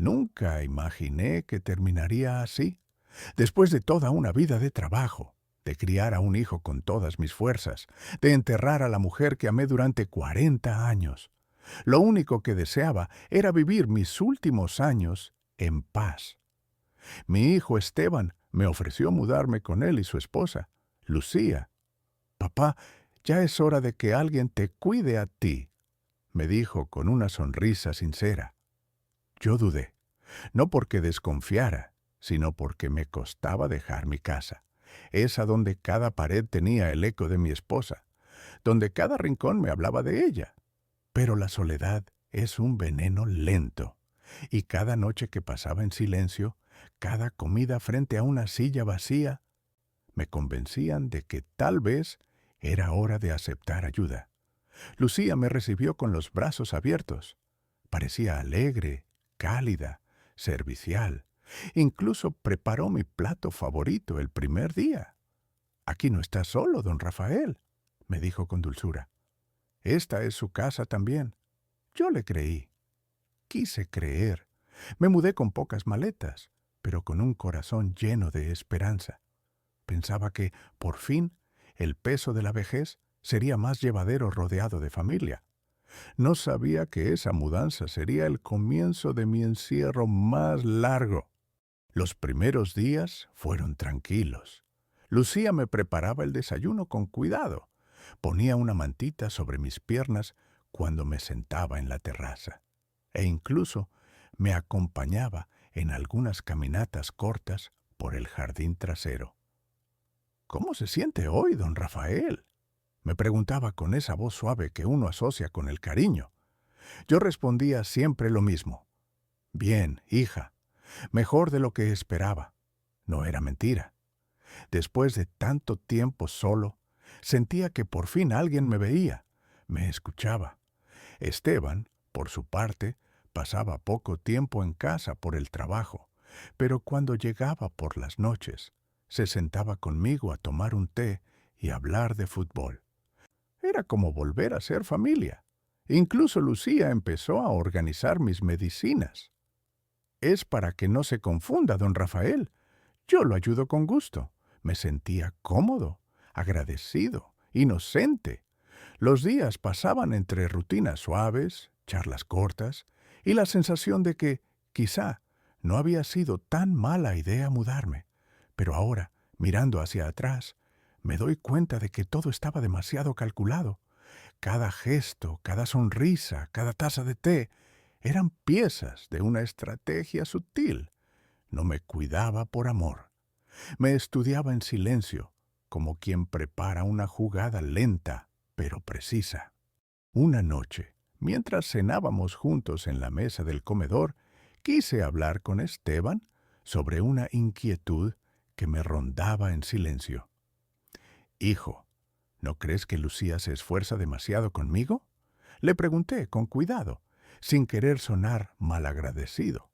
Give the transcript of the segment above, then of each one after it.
Nunca imaginé que terminaría así. Después de toda una vida de trabajo, de criar a un hijo con todas mis fuerzas, de enterrar a la mujer que amé durante 40 años, lo único que deseaba era vivir mis últimos años en paz. Mi hijo Esteban me ofreció mudarme con él y su esposa, Lucía. Papá, ya es hora de que alguien te cuide a ti, me dijo con una sonrisa sincera. Yo dudé, no porque desconfiara, sino porque me costaba dejar mi casa, esa donde cada pared tenía el eco de mi esposa, donde cada rincón me hablaba de ella. Pero la soledad es un veneno lento, y cada noche que pasaba en silencio, cada comida frente a una silla vacía, me convencían de que tal vez era hora de aceptar ayuda. Lucía me recibió con los brazos abiertos. Parecía alegre, cálida, servicial. Incluso preparó mi plato favorito el primer día. «Aquí no está solo, don Rafael», me dijo con dulzura. «Esta es su casa también». Yo le creí. Quise creer. Me mudé con pocas maletas, pero con un corazón lleno de esperanza. Pensaba que, por fin, el peso de la vejez sería más llevadero rodeado de familia. No sabía que esa mudanza sería el comienzo de mi encierro más largo. Los primeros días fueron tranquilos. Lucía me preparaba el desayuno con cuidado. Ponía una mantita sobre mis piernas cuando me sentaba en la terraza. E incluso me acompañaba en algunas caminatas cortas por el jardín trasero. «¿Cómo se siente hoy, don Rafael?», me preguntaba con esa voz suave que uno asocia con el cariño. Yo respondía siempre lo mismo. «Bien, hija, mejor de lo que esperaba». No era mentira. Después de tanto tiempo solo, sentía que por fin alguien me veía, me escuchaba. Esteban, por su parte, pasaba poco tiempo en casa por el trabajo, pero cuando llegaba por las noches, se sentaba conmigo a tomar un té y hablar de fútbol. Era como volver a ser familia. Incluso Lucía empezó a organizar mis medicinas. «Es para que no se confunda, don Rafael. Yo lo ayudo con gusto». Me sentía cómodo, agradecido, inocente. Los días pasaban entre rutinas suaves, charlas cortas, y la sensación de que, quizá, no había sido tan mala idea mudarme. Pero ahora, mirando hacia atrás, me doy cuenta de que todo estaba demasiado calculado. Cada gesto, cada sonrisa, cada taza de té eran piezas de una estrategia sutil. No me cuidaba por amor. Me estudiaba en silencio, como quien prepara una jugada lenta, pero precisa. Una noche, mientras cenábamos juntos en la mesa del comedor, quise hablar con Esteban sobre una inquietud que me rondaba en silencio. «Hijo, ¿no crees que Lucía se esfuerza demasiado conmigo?», le pregunté con cuidado, sin querer sonar malagradecido.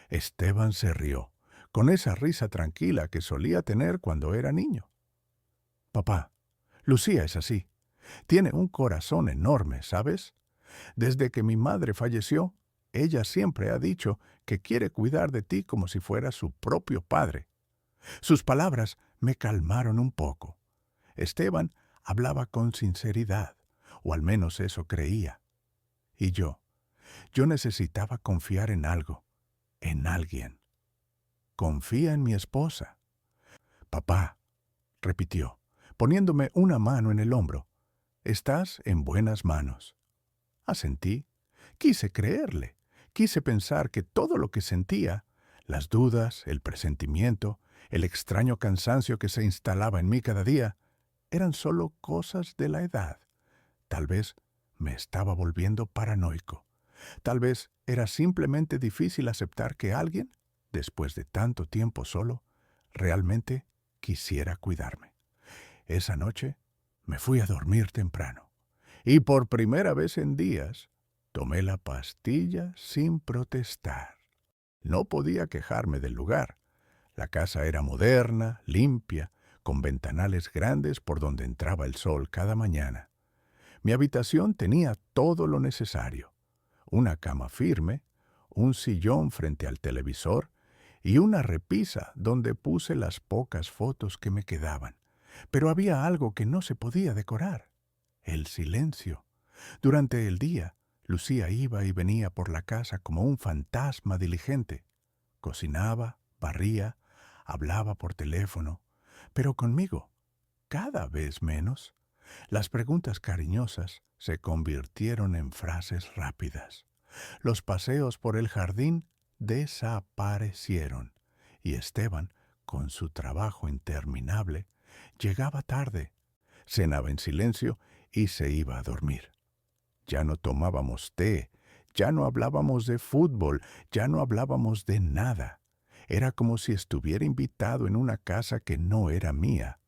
Esteban se rió, con esa risa tranquila que solía tener cuando era niño. «Papá, Lucía es así. Tiene un corazón enorme, ¿sabes? Desde que mi madre falleció, ella siempre ha dicho que quiere cuidar de ti como si fuera su propio padre». Sus palabras me calmaron un poco. Esteban hablaba con sinceridad, o al menos eso creía. Y yo necesitaba confiar en algo, en alguien. «Confía en mi esposa». «Papá», repitió, poniéndome una mano en el hombro, «estás en buenas manos». Asentí. Quise creerle. Quise pensar que todo lo que sentía, las dudas, el presentimiento, el extraño cansancio que se instalaba en mí cada día, eran solo cosas de la edad. Tal vez me estaba volviendo paranoico. Tal vez era simplemente difícil aceptar que alguien, después de tanto tiempo solo, realmente quisiera cuidarme. Esa noche me fui a dormir temprano, y por primera vez en días tomé la pastilla sin protestar. No podía quejarme del lugar. La casa era moderna, limpia, con ventanales grandes por donde entraba el sol cada mañana. Mi habitación tenía todo lo necesario: una cama firme, un sillón frente al televisor y una repisa donde puse las pocas fotos que me quedaban. Pero había algo que no se podía decorar: el silencio. Durante el día, Lucía iba y venía por la casa como un fantasma diligente. Cocinaba, barría, hablaba por teléfono, pero conmigo, cada vez menos. Las preguntas cariñosas se convirtieron en frases rápidas. Los paseos por el jardín desaparecieron y Esteban, con su trabajo interminable, llegaba tarde, cenaba en silencio y se iba a dormir. Ya no tomábamos té, ya no hablábamos de fútbol, ya no hablábamos de nada. Era como si estuviera invitado en una casa que no era mía.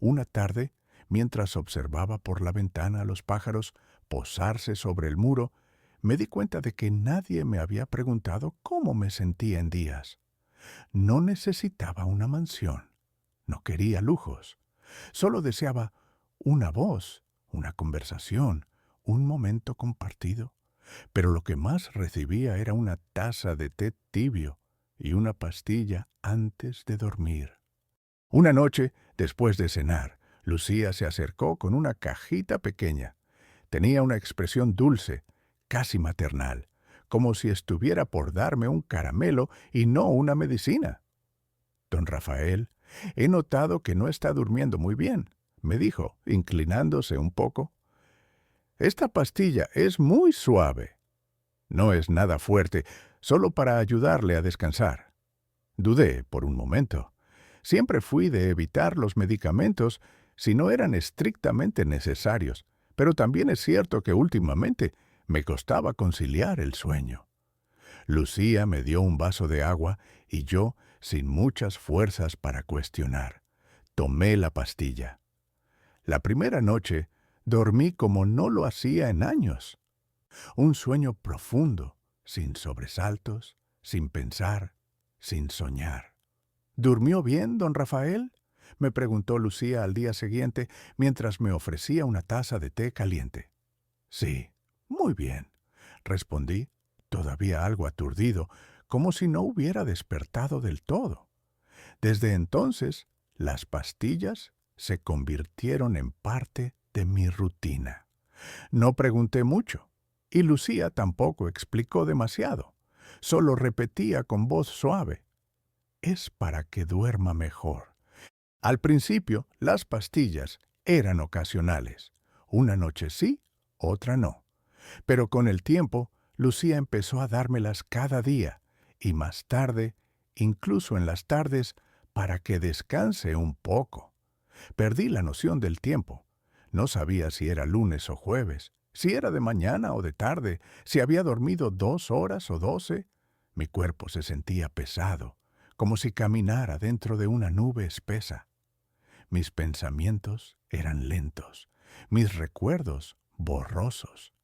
Una tarde, mientras observaba por la ventana a los pájaros posarse sobre el muro, me di cuenta de que nadie me había preguntado cómo me sentía en días. No necesitaba una mansión, no quería lujos, solo deseaba una voz, una conversación, un momento compartido. Pero lo que más recibía era una taza de té tibio y una pastilla antes de dormir. Una noche, después de cenar, Lucía se acercó con una cajita pequeña. Tenía una expresión dulce, casi maternal, como si estuviera por darme un caramelo y no una medicina. Don Rafael, he notado que no está durmiendo muy bien, me dijo, inclinándose un poco. Esta pastilla es muy suave. No es nada fuerte, solo para ayudarle a descansar. Dudé por un momento. Siempre fui de evitar los medicamentos si no eran estrictamente necesarios, pero también es cierto que últimamente me costaba conciliar el sueño. Lucía me dio un vaso de agua y yo, sin muchas fuerzas para cuestionar, tomé la pastilla. La primera noche dormí como no lo hacía en años. Un sueño profundo, sin sobresaltos, sin pensar, sin soñar. ¿Durmió bien, don Rafael?, me preguntó Lucía al día siguiente mientras me ofrecía una taza de té caliente. Sí, muy bien, respondí, todavía algo aturdido, como si no hubiera despertado del todo. Desde entonces, las pastillas se convirtieron en parte de mi rutina. No pregunté mucho, y Lucía tampoco explicó demasiado. Solo repetía con voz suave: es para que duerma mejor. Al principio, las pastillas eran ocasionales. Una noche sí, otra no. Pero con el tiempo, Lucía empezó a dármelas cada día, y más tarde, incluso en las tardes, para que descanse un poco. Perdí la noción del tiempo. No sabía si era lunes o jueves, si era de mañana o de tarde, si había dormido 2 horas o 12. Mi cuerpo se sentía pesado, como si caminara dentro de una nube espesa. Mis pensamientos eran lentos, mis recuerdos borrosos.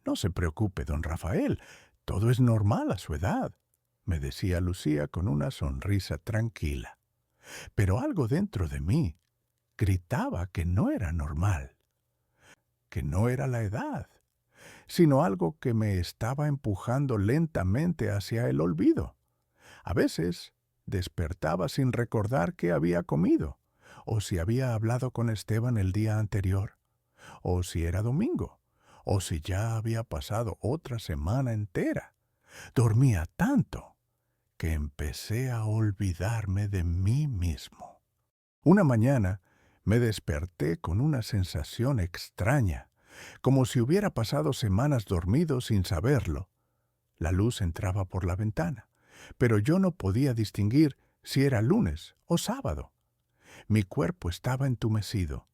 No se preocupe, don Rafael, todo es normal a su edad, me decía Lucía con una sonrisa tranquila. Pero algo dentro de mí gritaba que no era normal, que no era la edad, sino algo que me estaba empujando lentamente hacia el olvido. A veces despertaba sin recordar qué había comido, o si había hablado con Esteban el día anterior, o si era domingo, o si ya había pasado otra semana entera. Dormía tanto que empecé a olvidarme de mí mismo. Una mañana me desperté con una sensación extraña, como si hubiera pasado semanas dormido sin saberlo. La luz entraba por la ventana, pero yo no podía distinguir si era lunes o sábado. Mi cuerpo estaba entumecido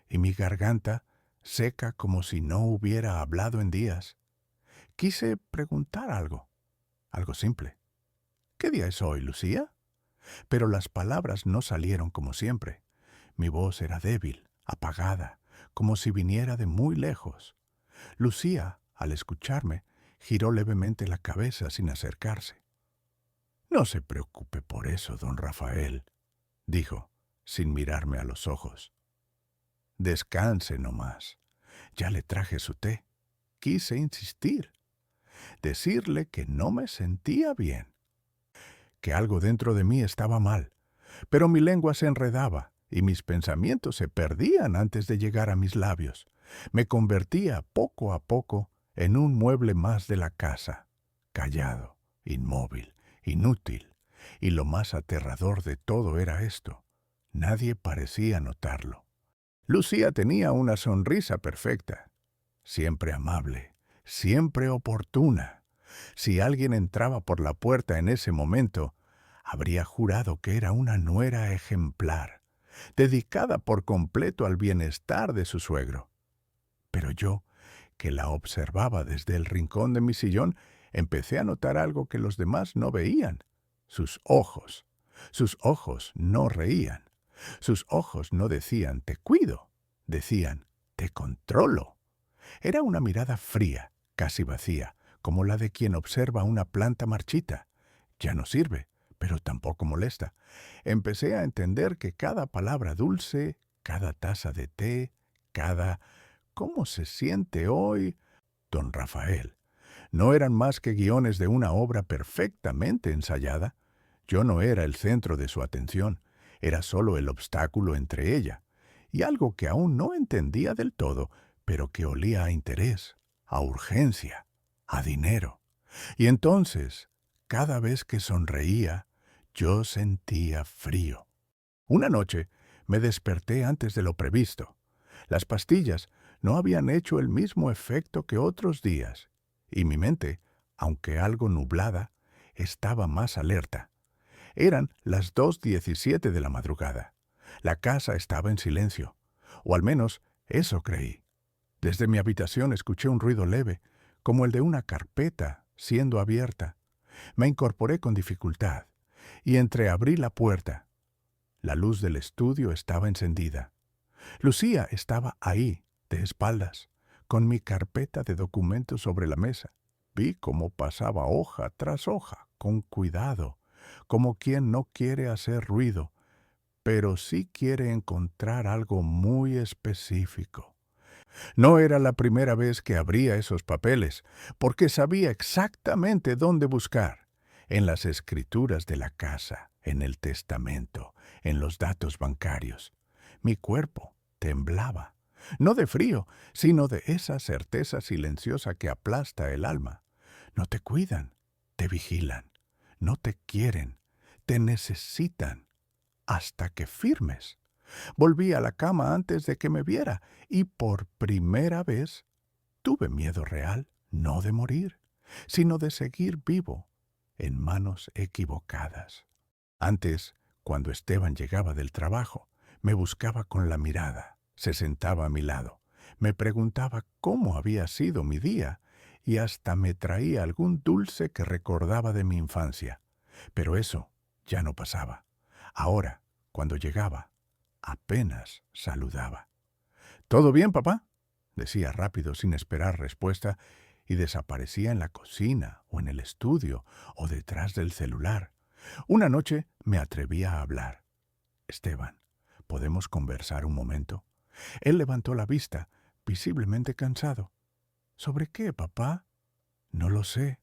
y mi garganta seca como si no hubiera hablado en días. Quise preguntar algo simple. ¿Qué día es hoy, Lucía? Pero las palabras no salieron como siempre. Mi voz era débil, apagada, como si viniera de muy lejos. Lucía, al escucharme, giró levemente la cabeza sin acercarse. No se preocupe por eso, don Rafael, dijo, sin mirarme a los ojos. Descanse nomás. Ya le traje su té. Quise insistir. decirle que no me sentía bien, que algo dentro de mí estaba mal, pero mi lengua se enredaba y mis pensamientos se perdían antes de llegar a mis labios. Me convertía poco a poco en un mueble más de la casa, callado, inmóvil, inútil, y lo más aterrador de todo era esto: nadie parecía notarlo. Lucía tenía una sonrisa perfecta, siempre amable, siempre oportuna. Si alguien entraba por la puerta en ese momento, habría jurado que era una nuera ejemplar, dedicada por completo al bienestar de su suegro. Pero yo, que la observaba desde el rincón de mi sillón, empecé a notar algo que los demás no veían: sus ojos. Sus ojos no reían. Sus ojos no decían «te cuido», decían «te controlo». Era una mirada fría, casi vacía, como la de quien observa una planta marchita. Ya no sirve, pero tampoco molesta. Empecé a entender que cada palabra dulce, cada taza de té, cada «¿cómo se siente hoy, don Rafael?», no eran más que guiones de una obra perfectamente ensayada. Yo no era el centro de su atención, era solo el obstáculo entre ella, y algo que aún no entendía del todo, pero que olía a interés, a urgencia, a dinero. Y entonces, cada vez que sonreía, yo sentía frío. Una noche me desperté antes de lo previsto. Las pastillas no habían hecho el mismo efecto que otros días, y mi mente, aunque algo nublada, estaba más alerta. Eran las 2:17 de la madrugada. La casa estaba en silencio, o al menos eso creí. Desde mi habitación escuché un ruido leve, como el de una carpeta siendo abierta. Me incorporé con dificultad y entreabrí la puerta. La luz del estudio estaba encendida. Lucía estaba ahí, de espaldas, con mi carpeta de documentos sobre la mesa. Vi cómo pasaba hoja tras hoja, con cuidado, como quien no quiere hacer ruido, pero sí quiere encontrar algo muy específico. No era la primera vez que abría esos papeles, porque sabía exactamente dónde buscar: en las escrituras de la casa, en el testamento, en los datos bancarios. Mi cuerpo temblaba, no de frío, sino de esa certeza silenciosa que aplasta el alma. No te cuidan, te vigilan, no te quieren, te necesitan, hasta que firmes. Volví a la cama antes de que me viera y por primera vez tuve miedo real, no de morir, sino de seguir vivo en manos equivocadas. Antes, cuando Esteban llegaba del trabajo, me buscaba con la mirada, se sentaba a mi lado, me preguntaba cómo había sido mi día y hasta me traía algún dulce que recordaba de mi infancia. Pero eso ya no pasaba. Ahora, cuando llegaba, apenas saludaba. «¿Todo bien, papá?», decía rápido sin esperar respuesta, y desaparecía en la cocina o en el estudio o detrás del celular. Una noche me atreví a hablar. «Esteban, ¿podemos conversar un momento?». Él levantó la vista, visiblemente cansado. «¿Sobre qué, papá?». «No lo sé.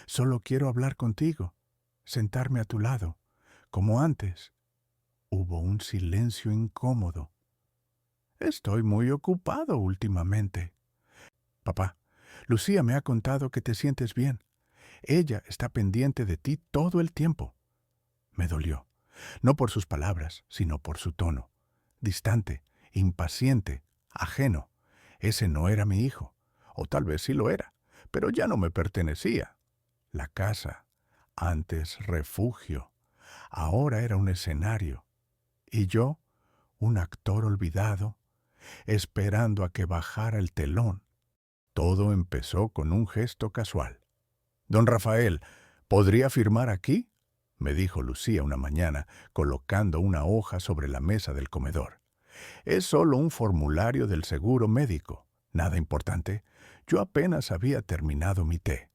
Solo quiero hablar contigo, sentarme a tu lado, como antes». Hubo un silencio incómodo. «Estoy muy ocupado últimamente». «Papá, Lucía me ha contado que te sientes bien. Ella está pendiente de ti todo el tiempo». Me dolió, no por sus palabras, sino por su tono. Distante, impaciente, ajeno. Ese no era mi hijo, o tal vez sí lo era, pero ya no me pertenecía. La casa, antes refugio, ahora era un escenario. Y yo, un actor olvidado, esperando a que bajara el telón. Todo empezó con un gesto casual. «Don Rafael, ¿podría firmar aquí?», me dijo Lucía una mañana, colocando una hoja sobre la mesa del comedor. «Es solo un formulario del seguro médico. Nada importante. Yo apenas había terminado mi té».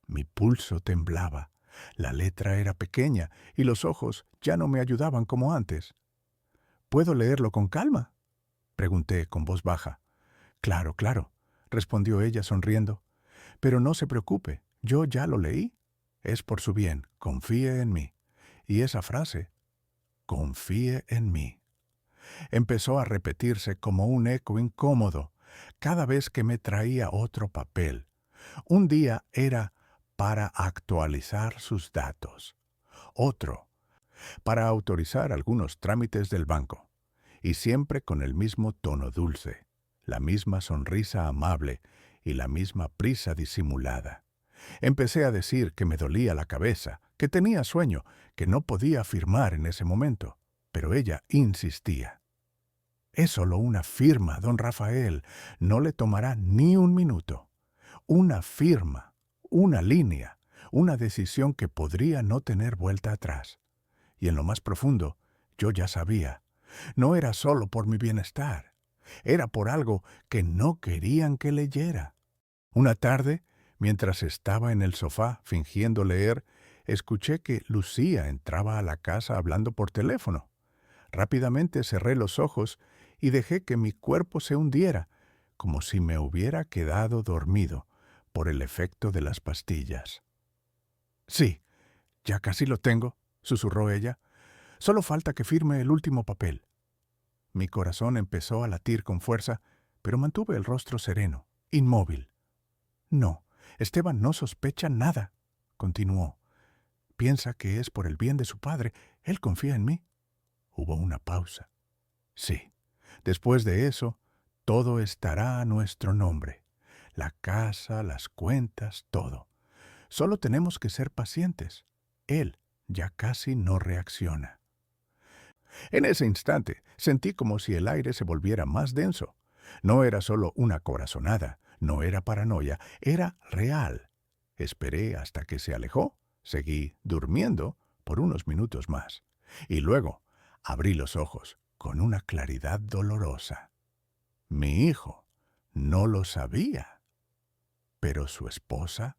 Mi pulso temblaba. La letra era pequeña y los ojos ya no me ayudaban como antes. «¿Puedo leerlo con calma?», pregunté con voz baja. «Claro, claro», respondió ella sonriendo. «Pero no se preocupe, Yo ya lo leí. Es por su bien. Confíe en mí. Y esa frase, confíe en mí, empezó a repetirse como un eco incómodo cada vez que me traía otro papel. Un día era para actualizar sus datos, otro para autorizar algunos trámites del banco, y siempre con el mismo tono dulce, la misma sonrisa amable y la misma prisa disimulada. Empecé a decir que me dolía la cabeza, que tenía sueño, que no podía firmar en ese momento, pero ella insistía. Es solo una firma, don Rafael, no le tomará ni un minuto. Una firma, una línea, una decisión que podría no tener vuelta atrás. Y en lo más profundo, yo ya sabía, no era solo por mi bienestar, era por algo que no querían que leyera. Una tarde, mientras estaba en el sofá fingiendo leer, escuché que Lucía entraba a la casa hablando por teléfono. Rápidamente cerré los ojos y dejé que mi cuerpo se hundiera, como si me hubiera quedado dormido por el efecto de las pastillas. Sí, ya casi lo tengo, susurró ella. Solo falta que firme el último papel. Mi corazón empezó a latir con fuerza, pero mantuve el rostro sereno, inmóvil. No, Esteban no sospecha nada, continuó. Piensa que es por el bien de su padre. Él confía en mí. Hubo una pausa. Sí, después de eso, todo estará a nuestro nombre. La casa, las cuentas, todo. Solo tenemos que ser pacientes. Él ya casi no reacciona. En ese instante sentí como si el aire se volviera más denso. No era solo una corazonada, no era paranoia, era real. Esperé hasta que se alejó, seguí durmiendo por unos minutos más. Y luego abrí los ojos con una claridad dolorosa. Mi hijo no lo sabía, pero su esposa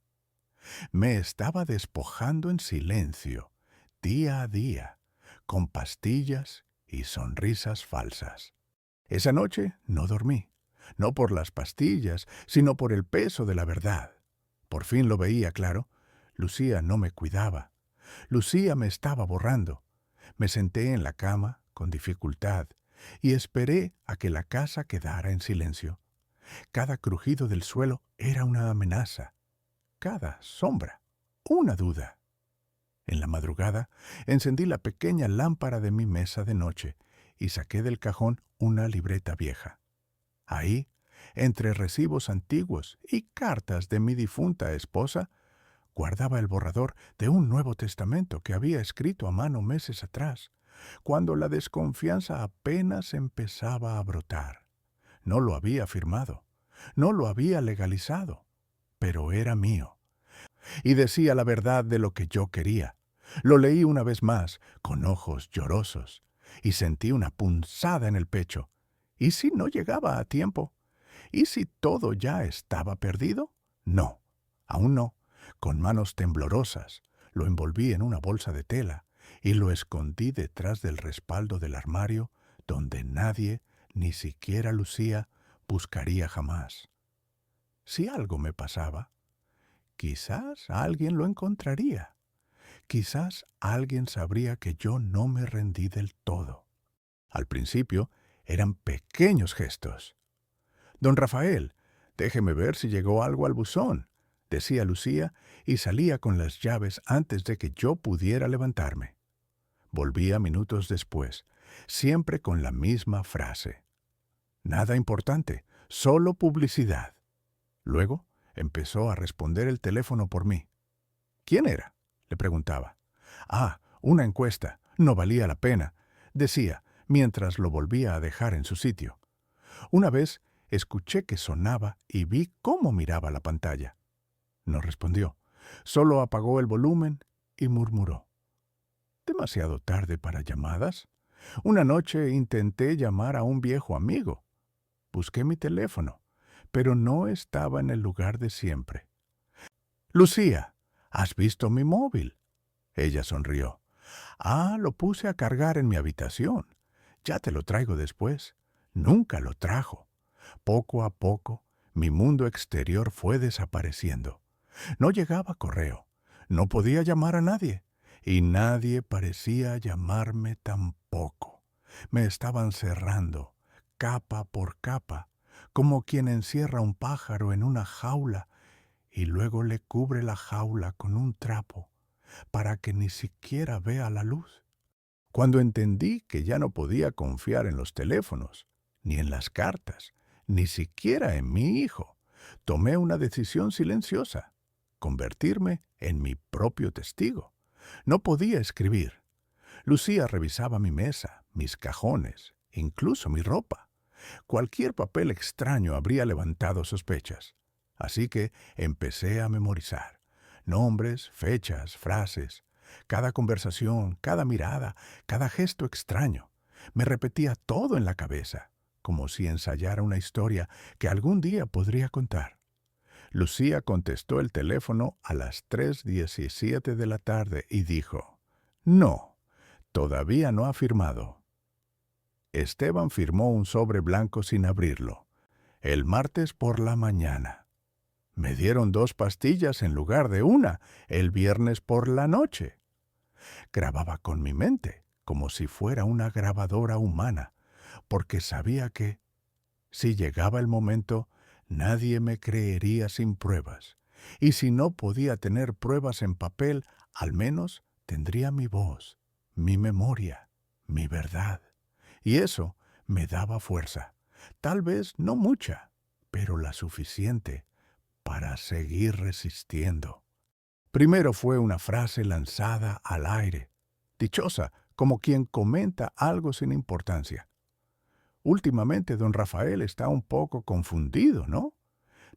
me estaba despojando en silencio, día a día, con pastillas y sonrisas falsas. Esa noche no dormí, no por las pastillas, sino por el peso de la verdad. Por fin lo veía claro. Lucía no me cuidaba. Lucía me estaba borrando. Me senté en la cama, con dificultad, y esperé a que la casa quedara en silencio. Cada crujido del suelo era una amenaza. Cada sombra, una duda. En la madrugada, encendí la pequeña lámpara de mi mesa de noche y saqué del cajón una libreta vieja. Ahí, entre recibos antiguos y cartas de mi difunta esposa, guardaba el borrador de un Nuevo Testamento que había escrito a mano meses atrás, cuando la desconfianza apenas empezaba a brotar. No lo había firmado, no lo había legalizado, pero era mío. Y decía la verdad de lo que yo quería. Lo leí una vez más, con ojos llorosos, y sentí una punzada en el pecho. ¿Y si no llegaba a tiempo? ¿Y si todo ya estaba perdido? No, aún no. Con manos temblorosas, lo envolví en una bolsa de tela y lo escondí detrás del respaldo del armario donde nadie, ni siquiera Lucía, buscaría jamás. Si algo me pasaba, quizás alguien lo encontraría. Quizás alguien sabría que yo no me rendí del todo. Al principio eran pequeños gestos. Don Rafael, déjeme ver si llegó algo al buzón, decía Lucía y salía con las llaves antes de que yo pudiera levantarme. Volvía minutos después, siempre con la misma frase. Nada importante, solo publicidad. Luego empezó a responder el teléfono por mí. ¿Quién era?, le preguntaba. Ah, una encuesta. No valía la pena, decía, mientras lo volvía a dejar en su sitio. Una vez escuché que sonaba y vi cómo miraba la pantalla. No respondió. Solo apagó el volumen y murmuró. ¿Demasiado tarde para llamadas? Una noche intenté llamar a un viejo amigo. Busqué mi teléfono, pero no estaba en el lugar de siempre. Lucía, ¿has visto mi móvil? Ella sonrió. Ah, lo puse a cargar en mi habitación. Ya te lo traigo después. Nunca lo trajo. Poco a poco, mi mundo exterior fue desapareciendo. No llegaba correo, no podía llamar a nadie, y nadie parecía llamarme tampoco. Me estaban cerrando, capa por capa, como quien encierra un pájaro en una jaula y luego le cubre la jaula con un trapo para que ni siquiera vea la luz. Cuando entendí que ya no podía confiar en los teléfonos, ni en las cartas, ni siquiera en mi hijo, tomé una decisión silenciosa: convertirme en mi propio testigo. No podía escribir. Lucía revisaba mi mesa, mis cajones, incluso mi ropa. Cualquier papel extraño habría levantado sospechas. Así que empecé a memorizar nombres, fechas, frases, cada conversación, cada mirada, cada gesto extraño. Me repetía todo en la cabeza, como si ensayara una historia que algún día podría contar. Lucía contestó el teléfono a las 3:17 de la tarde y dijo: «No, todavía no ha firmado». Esteban firmó un sobre blanco sin abrirlo, el martes por la mañana. Me dieron 2 pastillas en lugar de una, el viernes por la noche. Grababa con mi mente, como si fuera una grabadora humana, porque sabía que, si llegaba el momento, nadie me creería sin pruebas. Y si no podía tener pruebas en papel, al menos tendría mi voz, mi memoria, mi verdad. Y eso me daba fuerza. Tal vez no mucha, pero la suficiente para seguir resistiendo. Primero fue una frase lanzada al aire, dichosa, como quien comenta algo sin importancia. «Últimamente don Rafael está un poco confundido, ¿no?»,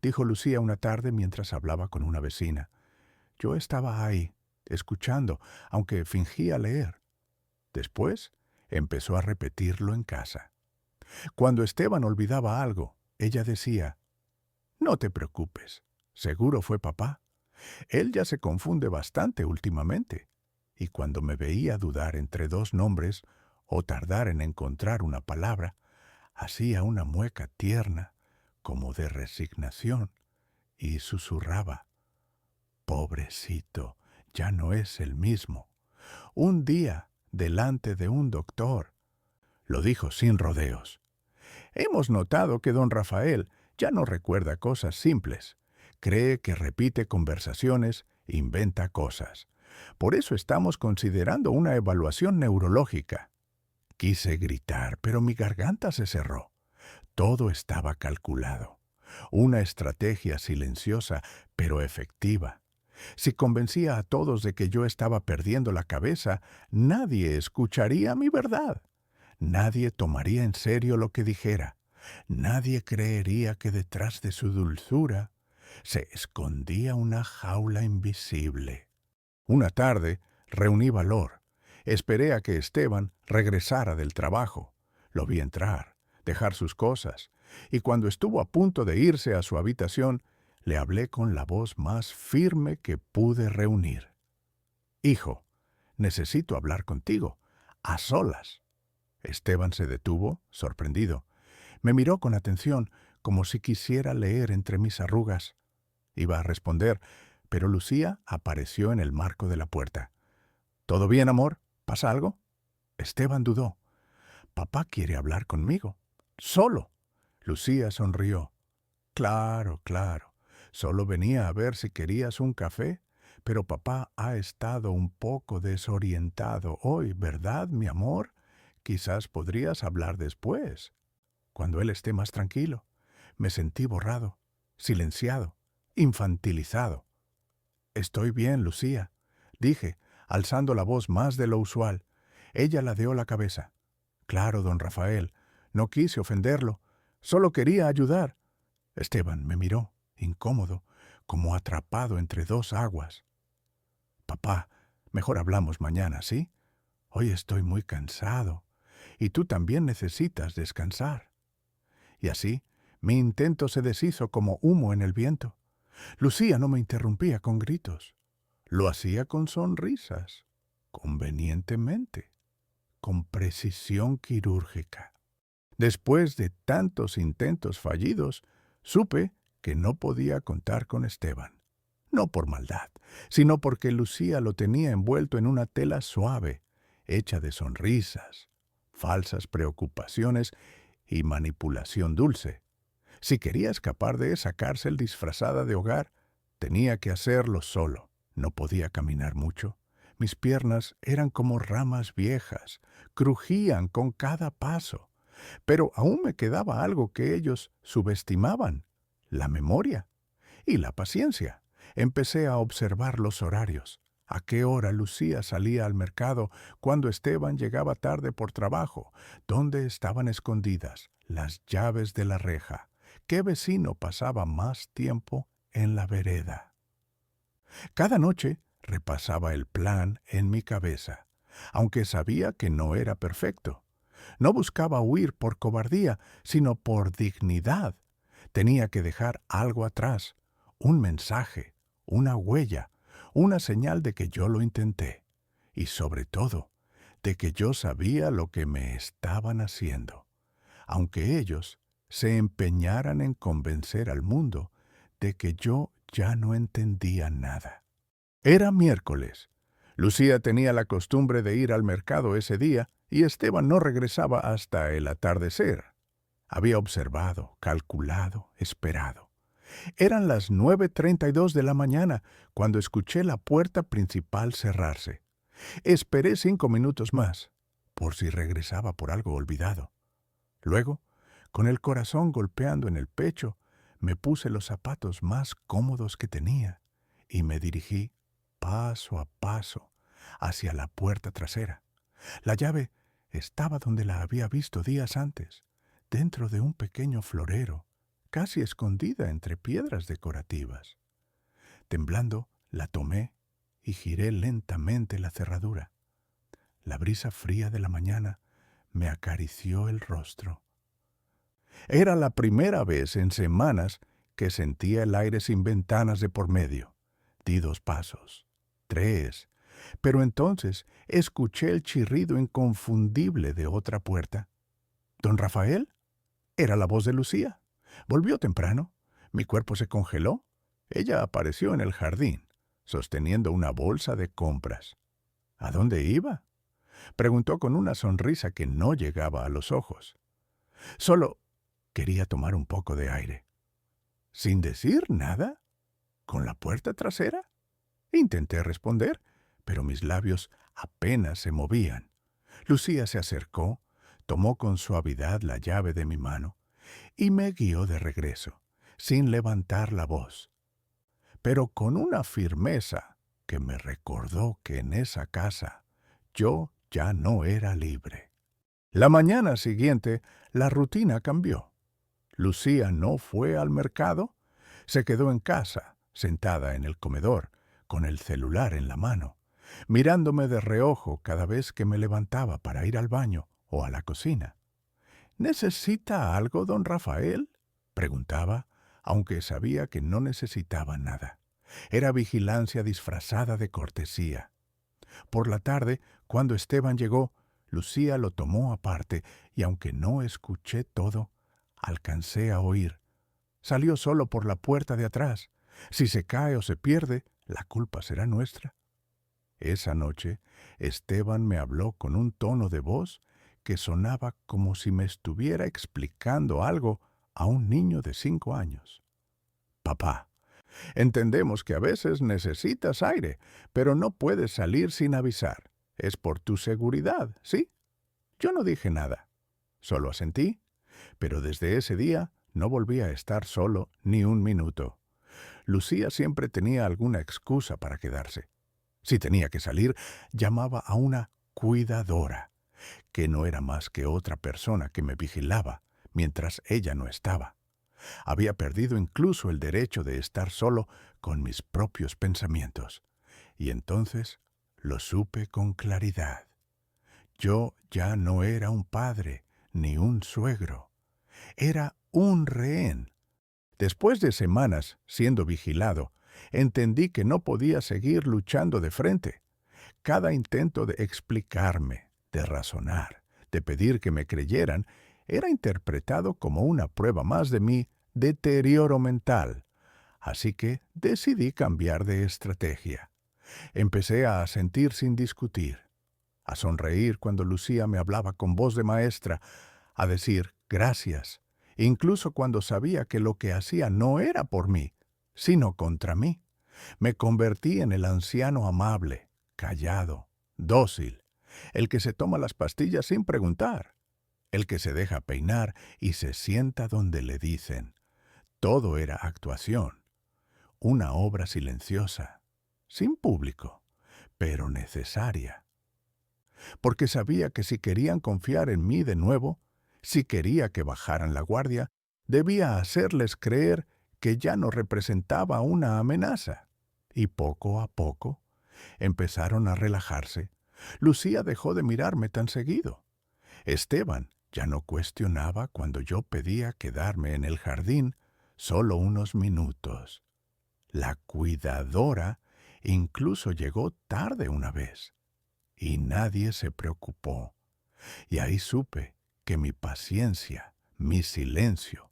dijo Lucía una tarde mientras hablaba con una vecina. Yo estaba ahí, escuchando, aunque fingía leer. Después empezó a repetirlo en casa. Cuando Esteban olvidaba algo, ella decía: «No te preocupes, seguro fue papá. Él ya se confunde bastante últimamente». Y cuando me veía dudar entre 2 nombres o tardar en encontrar una palabra, hacía una mueca tierna, como de resignación, y susurraba: «Pobrecito, ya no es el mismo. Un día, delante de un doctor». Lo dijo sin rodeos. «Hemos notado que don Rafael ya no recuerda cosas simples. Cree que repite conversaciones, inventa cosas. Por eso estamos considerando una evaluación neurológica». Quise gritar, pero mi garganta se cerró. Todo estaba calculado. Una estrategia silenciosa, pero efectiva. Si convencía a todos de que yo estaba perdiendo la cabeza, nadie escucharía mi verdad. Nadie tomaría en serio lo que dijera. Nadie creería que detrás de su dulzura se escondía una jaula invisible. Una tarde reuní valor. Esperé a que Esteban regresara del trabajo. Lo vi entrar, dejar sus cosas, y cuando estuvo a punto de irse a su habitación, le hablé con la voz más firme que pude reunir. «Hijo, necesito hablar contigo, a solas». Esteban se detuvo, sorprendido. Me miró con atención, como si quisiera leer entre mis arrugas. Iba a responder, pero Lucía apareció en el marco de la puerta. «¿Todo bien, amor? ¿Pasa algo?». Esteban dudó. «Papá quiere hablar conmigo. Solo». Lucía sonrió. «Claro, claro. Solo venía a ver si querías un café, pero papá ha estado un poco desorientado hoy, ¿verdad, mi amor? Quizás podrías hablar después, cuando él esté más tranquilo». Me sentí borrado, silenciado, infantilizado. «Estoy bien, Lucía», dije, alzando la voz más de lo usual. Ella ladeó la cabeza. «Claro, don Rafael, no quise ofenderlo, solo quería ayudar». Esteban me miró, incómodo, como atrapado entre 2 aguas. «Papá, mejor hablamos mañana, ¿sí? Hoy estoy muy cansado, y tú también necesitas descansar». Y así, mi intento se deshizo como humo en el viento. Lucía no me interrumpía con gritos. Lo hacía con sonrisas, convenientemente, con precisión quirúrgica. Después de tantos intentos fallidos, supe que no podía contar con Esteban. no por maldad, sino porque Lucía lo tenía envuelto en una tela suave, hecha de sonrisas, falsas preocupaciones y manipulación dulce. Si quería escapar de esa cárcel disfrazada de hogar, tenía que hacerlo solo. No podía caminar mucho. Mis piernas eran como ramas viejas, crujían con cada paso. Pero aún me quedaba algo que ellos subestimaban: la memoria y la paciencia. Empecé a observar los horarios. A qué hora Lucía salía al mercado, cuando Esteban llegaba tarde por trabajo, dónde estaban escondidas las llaves de la reja, qué vecino pasaba más tiempo en la vereda. Cada noche repasaba el plan en mi cabeza, aunque sabía que no era perfecto. No buscaba huir por cobardía, sino por dignidad. Tenía que dejar algo atrás, un mensaje, una huella, una señal de que yo lo intenté, y sobre todo, de que yo sabía lo que me estaban haciendo, aunque ellos se empeñaran en convencer al mundo de que yo ya no entendía nada. Era miércoles. Lucía tenía la costumbre de ir al mercado ese día y Esteban no regresaba hasta el atardecer. Había observado, calculado, esperado. Eran las 9:32 de la mañana cuando escuché la puerta principal cerrarse. Esperé 5 minutos más, por si regresaba por algo olvidado. Luego, con el corazón golpeando en el pecho, me puse los zapatos más cómodos que tenía y me dirigí, paso a paso, hacia la puerta trasera. La llave estaba donde la había visto días antes, dentro de un pequeño florero, casi escondida entre piedras decorativas. Temblando, la tomé y giré lentamente la cerradura. La brisa fría de la mañana me acarició el rostro. Era la primera vez en semanas que sentía el aire sin ventanas de por medio. Di 2 pasos, 3, pero entonces escuché el chirrido inconfundible de otra puerta. ¿Don Rafael? Era la voz de Lucía. Volvió temprano. Mi cuerpo se congeló. Ella apareció en el jardín, sosteniendo una bolsa de compras. ¿A dónde iba?, preguntó con una sonrisa que no llegaba a los ojos. Solo quería tomar un poco de aire. ¿Sin decir nada? ¿Con la puerta trasera? Intenté responder, pero mis labios apenas se movían. Lucía se acercó, tomó con suavidad la llave de mi mano y me guió de regreso, sin levantar la voz, pero con una firmeza que me recordó que en esa casa yo ya no era libre. La mañana siguiente, la rutina cambió. Lucía no fue al mercado, se quedó en casa, sentada en el comedor, con el celular en la mano, mirándome de reojo cada vez que me levantaba para ir al baño o a la cocina. ¿Necesita algo, don Rafael?, preguntaba, aunque sabía que no necesitaba nada. Era vigilancia disfrazada de cortesía. Por la tarde, cuando Esteban llegó, Lucía lo tomó aparte y aunque no escuché todo, alcancé a oír. Salió solo por la puerta de atrás. Si se cae o se pierde, la culpa será nuestra. Esa noche, Esteban me habló con un tono de voz que sonaba como si me estuviera explicando algo a un niño de 5 años. Papá, entendemos que a veces necesitas aire, pero no puedes salir sin avisar. Es por tu seguridad, ¿sí? Yo no dije nada, solo asentí, pero desde ese día no volví a estar solo ni un minuto. Lucía siempre tenía alguna excusa para quedarse. Si tenía que salir, llamaba a una cuidadora, que no era más que otra persona que me vigilaba mientras ella no estaba. Había perdido incluso el derecho de estar solo con mis propios pensamientos, y entonces lo supe con claridad. Yo ya no era un padre ni un suegro. Era un rehén. Después de semanas siendo vigilado, entendí que no podía seguir luchando de frente. Cada intento de explicarme, de razonar, de pedir que me creyeran, era interpretado como una prueba más de mi deterioro mental, Así que decidí cambiar de estrategia. Empecé a asentir sin discutir, a sonreír cuando Lucía me hablaba con voz de maestra, a decir gracias, incluso cuando sabía que lo que hacía no era por mí, sino contra mí. Me convertí en el anciano amable, callado, dócil, el que se toma las pastillas sin preguntar, el que se deja peinar y se sienta donde le dicen. Todo era actuación, una obra silenciosa, sin público, pero necesaria. Porque sabía que si querían confiar en mí de nuevo, si quería que bajaran la guardia, debía hacerles creer que ya no representaba una amenaza. Y poco a poco empezaron a relajarse. Lucía dejó de mirarme tan seguido. Esteban ya no cuestionaba cuando yo pedía quedarme en el jardín solo unos minutos. La cuidadora incluso llegó tarde una vez, y nadie se preocupó. Y ahí supe que mi paciencia, mi silencio,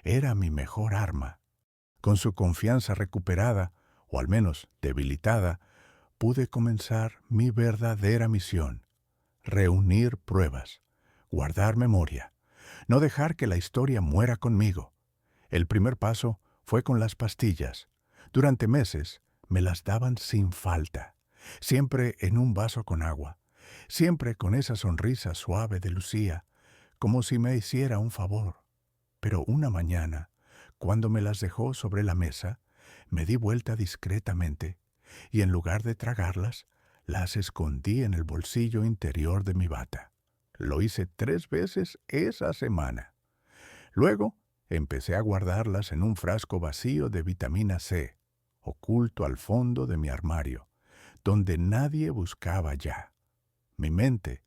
era mi mejor arma. Con su confianza recuperada, o al menos debilitada, pude comenzar mi verdadera misión: reunir pruebas, guardar memoria, no dejar que la historia muera conmigo. El primer paso fue con las pastillas. Durante meses me las daban sin falta, siempre en un vaso con agua, siempre con esa sonrisa suave de Lucía, como si me hiciera un favor. Pero una mañana, cuando me las dejó sobre la mesa, me di vuelta discretamente y en lugar de tragarlas, las escondí en el bolsillo interior de mi bata. Lo hice 3 veces esa semana. Luego, empecé a guardarlas en un frasco vacío de vitamina C, oculto al fondo de mi armario, donde nadie buscaba ya. Mi mente,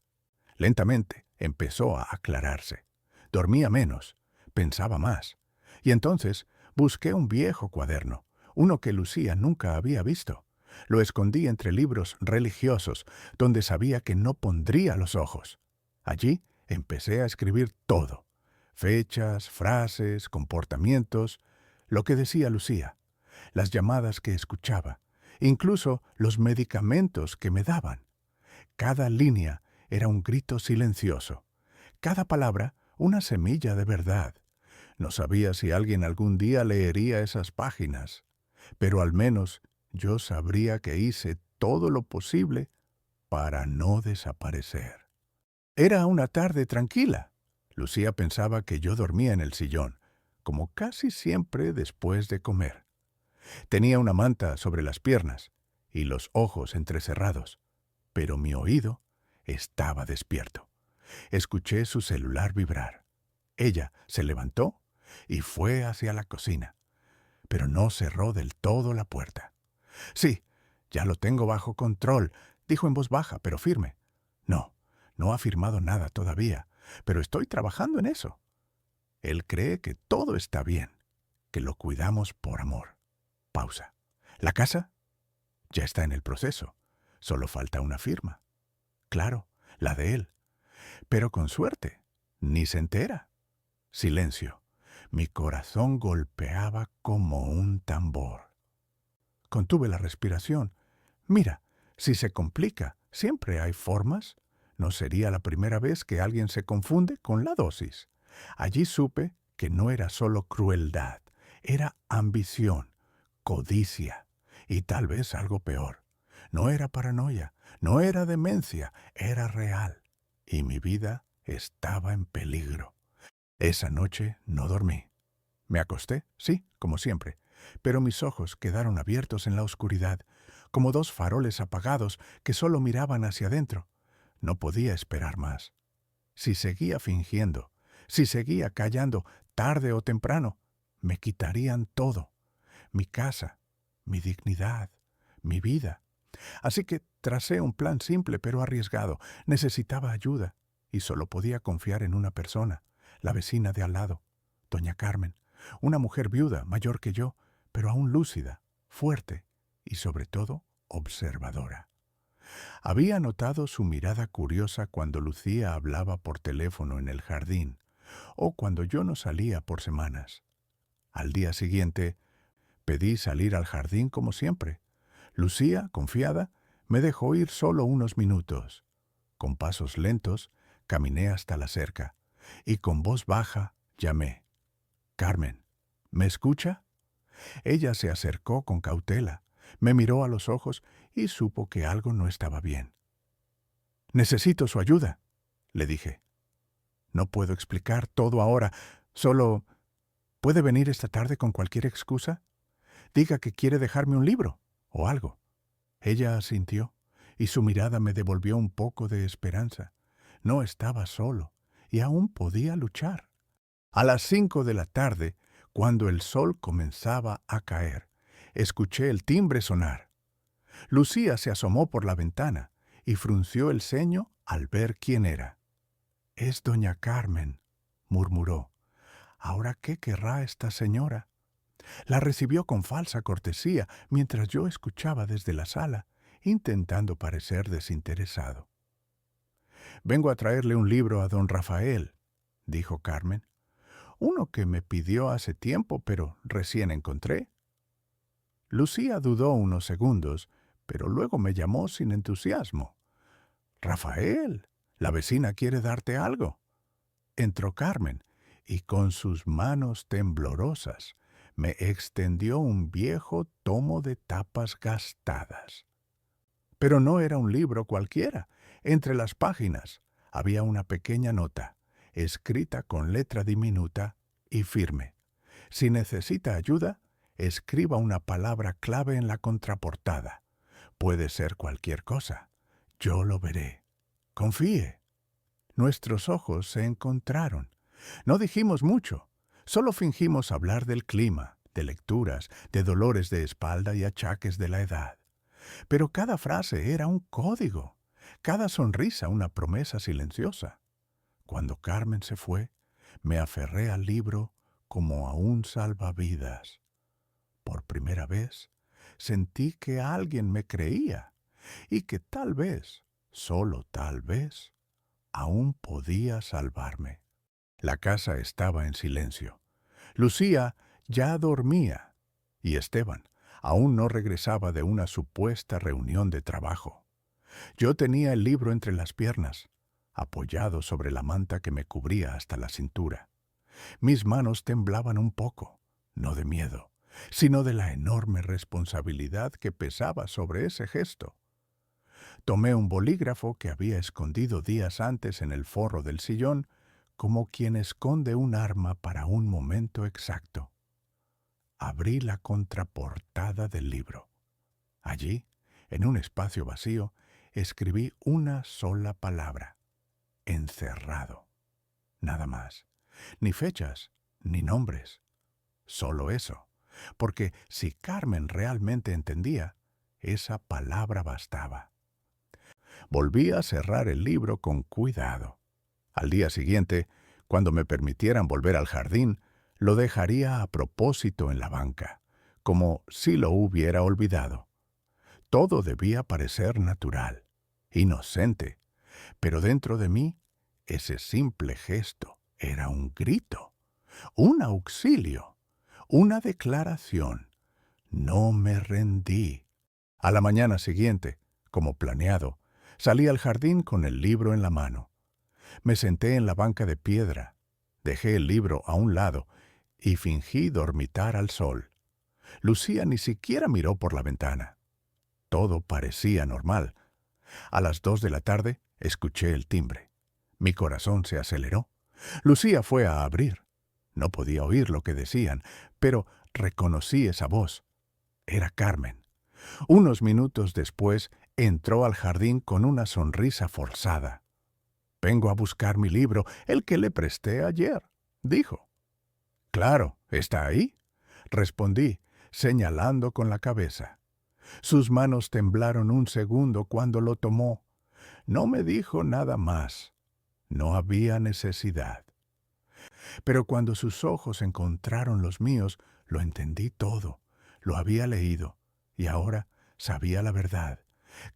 lentamente, empezó a aclararse. Dormía menos, pensaba más. Y entonces busqué un viejo cuaderno, uno que Lucía nunca había visto. Lo escondí entre libros religiosos, donde sabía que no pondría los ojos. Allí empecé a escribir todo: fechas, frases, comportamientos, lo que decía Lucía, las llamadas que escuchaba, incluso los medicamentos que me daban. Cada línea era un grito silencioso, cada palabra una semilla de verdad. No sabía si alguien algún día leería esas páginas, pero al menos yo sabría que hice todo lo posible para no desaparecer. Era una tarde tranquila. Lucía pensaba que yo dormía en el sillón, como casi siempre después de comer. Tenía una manta sobre las piernas y los ojos entrecerrados, pero mi oído estaba despierto. Escuché su celular vibrar. Ella se levantó y fue hacia la cocina, pero no cerró del todo la puerta. «Sí, ya lo tengo bajo control», dijo en voz baja, pero firme. No ha firmado nada todavía, pero estoy trabajando en eso. Él cree que todo está bien, que lo cuidamos por amor. Pausa. ¿La casa? Ya está en el proceso. Solo falta una firma. Claro, la de él. Pero con suerte, ni se entera. Silencio. Mi corazón golpeaba como un tambor. Contuve la respiración. Mira, si se complica, siempre hay formas. No sería la primera vez que alguien se confunde con la dosis. Allí supe que no era solo crueldad, era ambición, codicia y tal vez algo peor. No era paranoia, no era demencia, era real. Y mi vida estaba en peligro. Esa noche no dormí. Me acosté, sí, como siempre, pero mis ojos quedaron abiertos en la oscuridad, como 2 faroles apagados que solo miraban hacia adentro. No podía esperar más. Si seguía fingiendo, si seguía callando, tarde o temprano, me quitarían todo: mi casa, mi dignidad, mi vida. Así que tracé un plan simple pero arriesgado. Necesitaba ayuda y solo podía confiar en una persona, la vecina de al lado, doña Carmen, una mujer viuda, mayor que yo, pero aún lúcida, fuerte y sobre todo observadora. Había notado su mirada curiosa cuando Lucía hablaba por teléfono en el jardín o cuando yo no salía por semanas. Al día siguiente, Pedí salir al jardín como siempre. Lucía, confiada, me dejó ir solo unos minutos. Con pasos lentos, caminé hasta la cerca y con voz baja llamé. «Carmen, ¿me escucha?» Ella se acercó con cautela, me miró a los ojos y supo que algo no estaba bien. «Necesito su ayuda», le dije. «No puedo explicar todo ahora, solo... ¿Puede venir esta tarde con cualquier excusa? Diga que quiere dejarme un libro o algo». Ella asintió y su mirada me devolvió un poco de esperanza. No estaba solo y aún podía luchar. A las 5 de la tarde, cuando el sol comenzaba a caer, escuché el timbre sonar. Lucía se asomó por la ventana y frunció el ceño al ver quién era. «Es doña Carmen», murmuró. «¿Ahora qué querrá esta señora?» La recibió con falsa cortesía mientras yo escuchaba desde la sala, intentando parecer desinteresado. «Vengo a traerle un libro a don Rafael», dijo Carmen. «Uno que me pidió hace tiempo, pero recién encontré». Lucía dudó unos segundos, pero luego me llamó sin entusiasmo. «Rafael, la vecina quiere darte algo». Entró Carmen y con sus manos temblorosas me extendió un viejo tomo de tapas gastadas. Pero no era un libro cualquiera. Entre las páginas había una pequeña nota, escrita con letra diminuta y firme. Si necesita ayuda, escriba una palabra clave en la contraportada. Puede ser cualquier cosa. Yo lo veré. Confíe. Nuestros ojos se encontraron. No dijimos mucho. Solo fingimos hablar del clima, de lecturas, de dolores de espalda y achaques de la edad. Pero cada frase era un código, cada sonrisa una promesa silenciosa. Cuando Carmen se fue, me aferré al libro como a un salvavidas. Por primera vez, sentí que alguien me creía y que tal vez, solo tal vez, aún podía salvarme. La casa estaba en silencio. Lucía ya dormía y Esteban aún no regresaba de una supuesta reunión de trabajo. Yo tenía el libro entre las piernas, apoyado sobre la manta que me cubría hasta la cintura. Mis manos temblaban un poco, no de miedo, sino de la enorme responsabilidad que pesaba sobre ese gesto. Tomé un bolígrafo que había escondido días antes en el forro del sillón, como quien esconde un arma para un momento exacto. Abrí la contraportada del libro. Allí, en un espacio vacío, escribí una sola palabra: encerrado. Nada más. Ni fechas, ni nombres. Solo eso. Porque si Carmen realmente entendía, esa palabra bastaba. Volví a cerrar el libro con cuidado. Al día siguiente, cuando me permitieran volver al jardín, lo dejaría a propósito en la banca, como si lo hubiera olvidado. Todo debía parecer natural, inocente, pero dentro de mí, ese simple gesto era un grito, un auxilio, una declaración. No me rendí. A la mañana siguiente, como planeado, salí al jardín con el libro en la mano. Me senté en la banca de piedra, dejé el libro a un lado y fingí dormitar al sol. Lucía ni siquiera miró por la ventana. Todo parecía normal. A las 2 de la tarde escuché el timbre. Mi corazón se aceleró. Lucía fue a abrir. No podía oír lo que decían, pero reconocí esa voz. Era Carmen. Unos minutos después entró al jardín con una sonrisa forzada. «Vengo a buscar mi libro, el que le presté ayer», dijo. «Claro, ¿está ahí?», respondí, señalando con la cabeza. Sus manos temblaron un segundo cuando lo tomó. No me dijo nada más. No había necesidad. Pero cuando sus ojos encontraron los míos, lo entendí todo. Lo había leído y ahora sabía la verdad.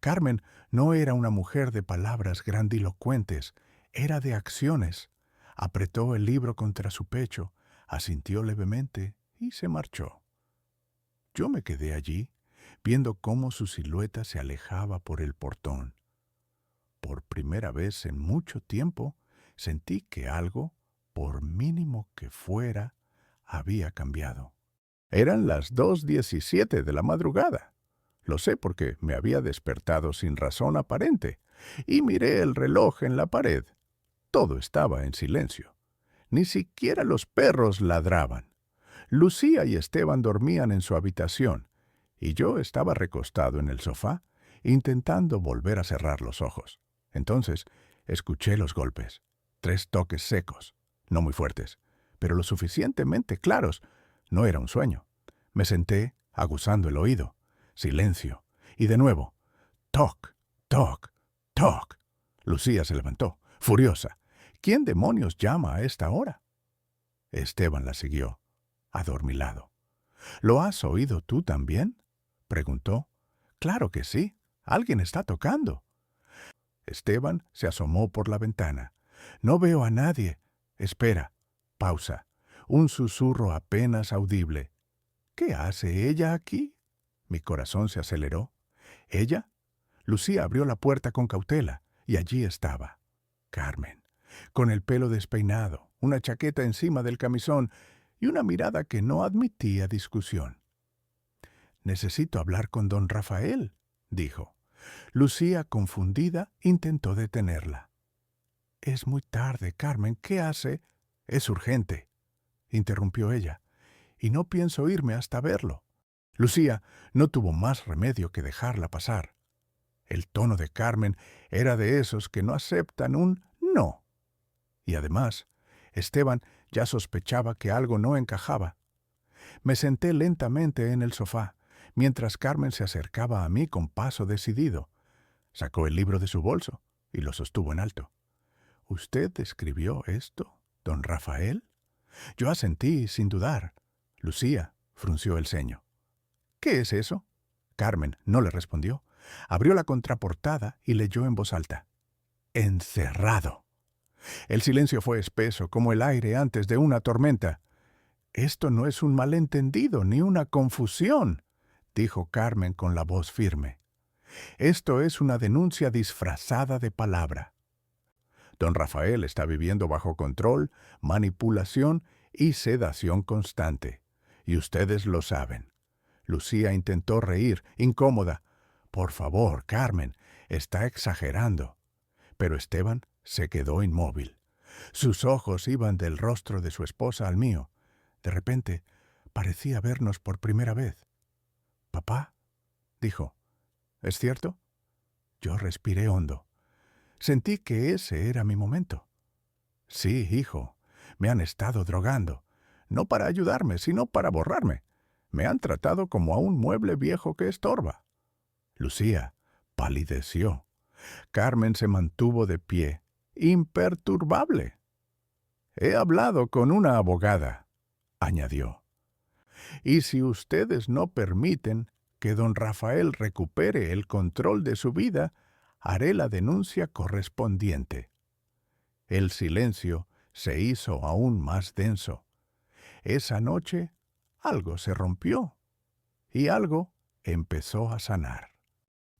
Carmen no era una mujer de palabras grandilocuentes, era de acciones. Apretó el libro contra su pecho, asintió levemente y se marchó. Yo me quedé allí, viendo cómo su silueta se alejaba por el portón. Por primera vez en mucho tiempo sentí que algo, por mínimo que fuera, había cambiado. Eran las 2:17 de la madrugada. Lo sé porque me había despertado sin razón aparente, y miré el reloj en la pared. Todo estaba en silencio. Ni siquiera los perros ladraban. Lucía y Esteban dormían en su habitación, y yo estaba recostado en el sofá, intentando volver a cerrar los ojos. Entonces escuché los golpes, 3 toques secos, no muy fuertes, pero lo suficientemente claros. No era un sueño. Me senté, aguzando el oído. Silencio. Y de nuevo, toc, toc, toc. Lucía se levantó, furiosa. ¿Quién demonios llama a esta hora? Esteban la siguió, adormilado. ¿Lo has oído tú también?, preguntó. Claro que sí. Alguien está tocando. Esteban se asomó por la ventana. No veo a nadie. Espera. Pausa. Un susurro apenas audible. ¿Qué hace ella aquí? Mi corazón se aceleró. ¿Ella? Lucía abrió la puerta con cautela, y allí estaba Carmen, con el pelo despeinado, una chaqueta encima del camisón y una mirada que no admitía discusión. «Necesito hablar con don Rafael», dijo. Lucía, confundida, intentó detenerla. «Es muy tarde, Carmen. ¿Qué hace?» «Es urgente», interrumpió ella, «y no pienso irme hasta verlo». Lucía no tuvo más remedio que dejarla pasar. El tono de Carmen era de esos que no aceptan un no. Y además, Esteban ya sospechaba que algo no encajaba. Me senté lentamente en el sofá, mientras Carmen se acercaba a mí con paso decidido. Sacó el libro de su bolso y lo sostuvo en alto. «¿Usted escribió esto, don Rafael?» Yo asentí sin dudar. Lucía frunció el ceño. «¿Qué es eso?» Carmen no le respondió. Abrió la contraportada y leyó en voz alta. «Encerrado». El silencio fue espeso, como el aire antes de una tormenta. «Esto no es un malentendido ni una confusión», dijo Carmen con la voz firme. «Esto es una denuncia disfrazada de palabra. Don Rafael está viviendo bajo control, manipulación y sedación constante. Y ustedes lo saben». Lucía intentó reír, incómoda. «Por favor, Carmen, está exagerando». Pero Esteban se quedó inmóvil. Sus ojos iban del rostro de su esposa al mío. De repente, parecía vernos por primera vez. «Papá», dijo. «¿Es cierto?» Yo respiré hondo. Sentí que ese era mi momento. «Sí, hijo, me han estado drogando. No para ayudarme, sino para borrarme. Me han tratado como a un mueble viejo que estorba». Lucía palideció. Carmen se mantuvo de pie, imperturbable. «He hablado con una abogada», añadió. «Y si ustedes no permiten que don Rafael recupere el control de su vida, haré la denuncia correspondiente». El silencio se hizo aún más denso. Esa noche algo se rompió y algo empezó a sanar.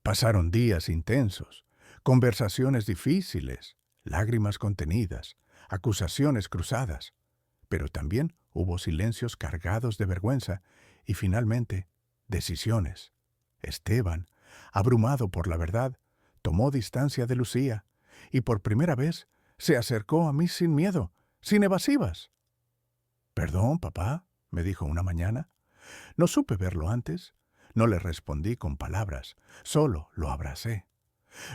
Pasaron días intensos, conversaciones difíciles, lágrimas contenidas, acusaciones cruzadas, pero también hubo silencios cargados de vergüenza y finalmente decisiones. Esteban, abrumado por la verdad, tomó distancia de Lucía y por primera vez se acercó a mí sin miedo, sin evasivas. «Perdón, papá», me dijo una mañana. No supe verlo antes. No le respondí con palabras, solo lo abracé.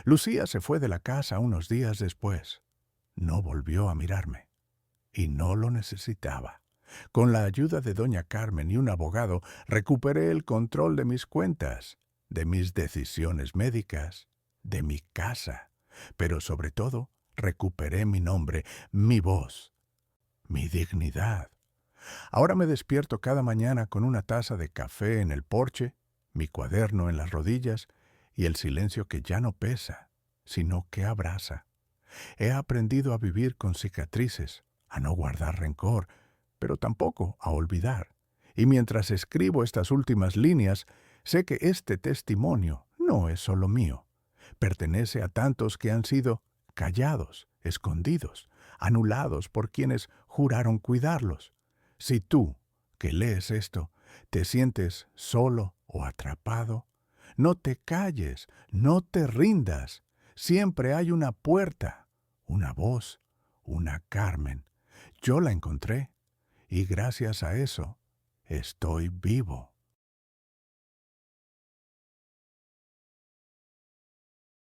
Lucía se fue de la casa unos días después. No volvió a mirarme. Y no lo necesitaba. Con la ayuda de doña Carmen y un abogado, recuperé el control de mis cuentas, de mis decisiones médicas, de mi casa. Pero sobre todo, recuperé mi nombre, mi voz, mi dignidad. Ahora me despierto cada mañana con una taza de café en el porche, mi cuaderno en las rodillas y el silencio que ya no pesa, sino que abraza. He aprendido a vivir con cicatrices, a no guardar rencor, pero tampoco a olvidar. Y mientras escribo estas últimas líneas, sé que este testimonio no es solo mío. Pertenece a tantos que han sido callados, escondidos, anulados por quienes juraron cuidarlos. Si tú, que lees esto, te sientes solo o atrapado, no te calles, no te rindas. Siempre hay una puerta, una voz, una Carmen. Yo la encontré y gracias a eso estoy vivo.